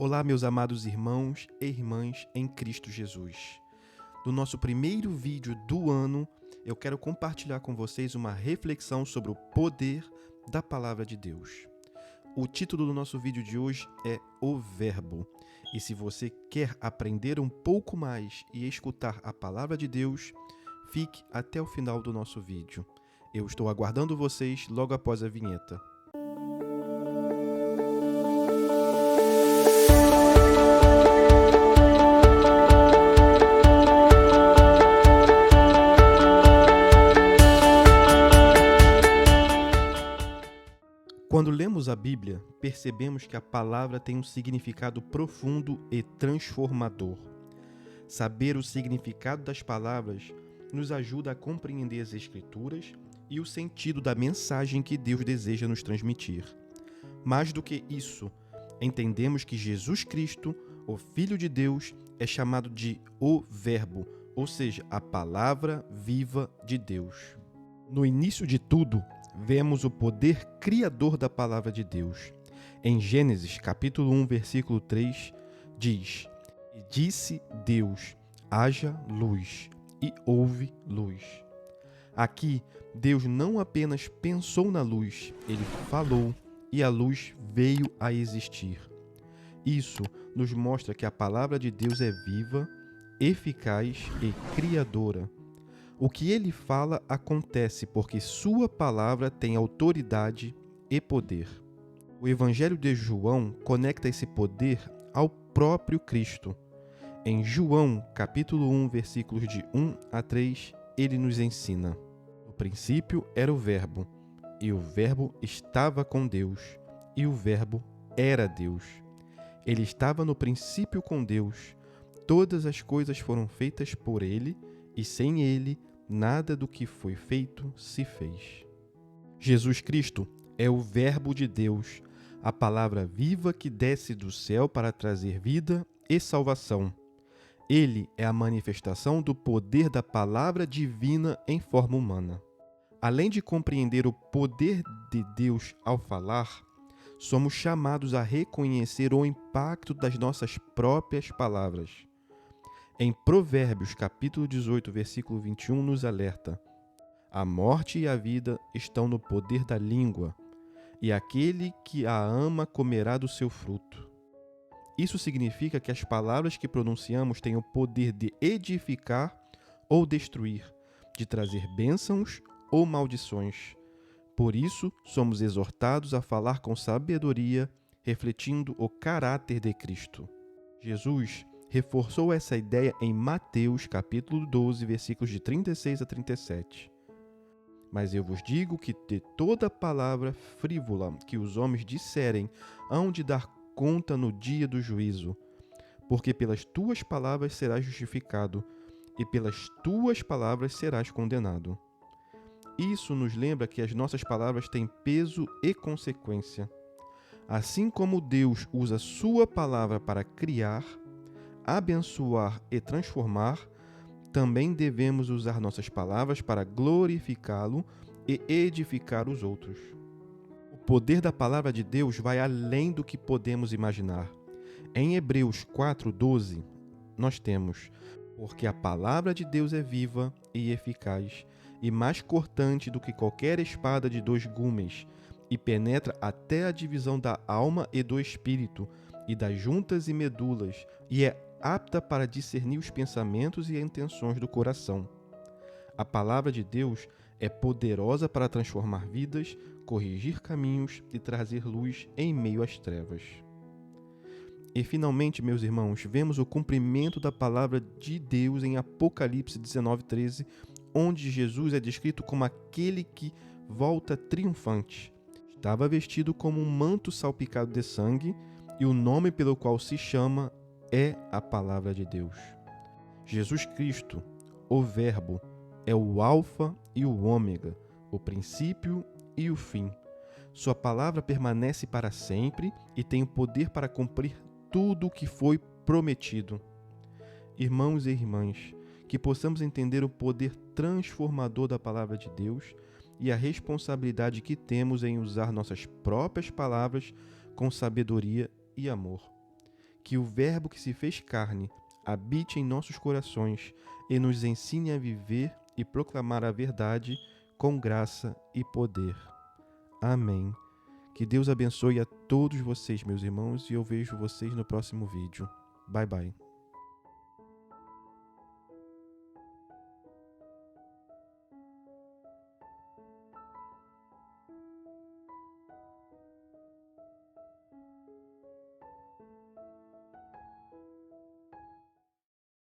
Olá, meus amados irmãos e irmãs em Cristo Jesus. No nosso primeiro vídeo do ano, eu quero compartilhar com vocês uma reflexão sobre o poder da Palavra de Deus. O título do nosso vídeo de hoje é O Verbo. E se você quer aprender um pouco mais e escutar a Palavra de Deus, fique até o final do nosso vídeo. Eu estou aguardando vocês logo após a vinheta. Quando lemos a Bíblia, percebemos que a palavra tem um significado profundo e transformador. Saber o significado das palavras nos ajuda a compreender as Escrituras e o sentido da mensagem que Deus deseja nos transmitir. Mais do que isso, entendemos que Jesus Cristo, o Filho de Deus, é chamado de o Verbo, ou seja, a palavra viva de Deus. No início de tudo, vemos o poder criador da palavra de Deus. Em Gênesis, capítulo 1, versículo 3, diz: E disse Deus, haja luz, e houve luz. Aqui, Deus não apenas pensou na luz, ele falou, e a luz veio a existir. Isso nos mostra que a palavra de Deus é viva, eficaz e criadora. O que ele fala acontece porque sua palavra tem autoridade e poder. O Evangelho de João conecta esse poder ao próprio Cristo. Em João, capítulo 1, versículos de 1 a 3, ele nos ensina: No princípio era o Verbo, e o Verbo estava com Deus, e o Verbo era Deus. Ele estava no princípio com Deus. Todas as coisas foram feitas por ele, e sem ele, nada do que foi feito se fez. Jesus Cristo é o Verbo de Deus, a palavra viva que desce do céu para trazer vida e salvação. Ele é a manifestação do poder da palavra divina em forma humana. Além de compreender o poder de Deus ao falar, somos chamados a reconhecer o impacto das nossas próprias palavras. Em Provérbios, capítulo 18, versículo 21, nos alerta: A morte e a vida estão no poder da língua, e aquele que a ama comerá do seu fruto. Isso significa que as palavras que pronunciamos têm o poder de edificar ou destruir, de trazer bênçãos ou maldições. Por isso, somos exortados a falar com sabedoria, refletindo o caráter de Cristo. Jesus reforçou essa ideia em Mateus, capítulo 12, versículos de 36 a 37. Mas eu vos digo que de toda palavra frívola que os homens disserem, hão de dar conta no dia do juízo, porque pelas tuas palavras serás justificado, e pelas tuas palavras serás condenado. Isso nos lembra que as nossas palavras têm peso e consequência. Assim como Deus usa sua palavra para criar, abençoar e transformar, também devemos usar nossas palavras para glorificá-lo e edificar os outros. O poder da palavra de Deus vai além do que podemos imaginar. Em Hebreus 4:12, nós temos: Porque a palavra de Deus é viva e eficaz, e mais cortante do que qualquer espada de 2 gumes, e penetra até a divisão da alma e do espírito, e das juntas e medulas, e é apta para discernir os pensamentos e as intenções do coração. A palavra de Deus é poderosa para transformar vidas, corrigir caminhos e trazer luz em meio às trevas. E finalmente, meus irmãos, vemos o cumprimento da palavra de Deus em Apocalipse 19:13, onde Jesus é descrito como aquele que volta triunfante. Estava vestido como um manto salpicado de sangue, e o nome pelo qual se chama é a palavra de Deus. Jesus Cristo, o Verbo, é o Alfa e o Ômega, o princípio e o fim. Sua palavra permanece para sempre e tem o poder para cumprir tudo o que foi prometido. Irmãos e irmãs, que possamos entender o poder transformador da palavra de Deus e a responsabilidade que temos em usar nossas próprias palavras com sabedoria e amor. que o Verbo que se fez carne habite em nossos corações e nos ensine a viver e proclamar a verdade com graça e poder. Amém. Que Deus abençoe a todos vocês, meus irmãos, e eu vejo vocês no próximo vídeo. Bye, bye.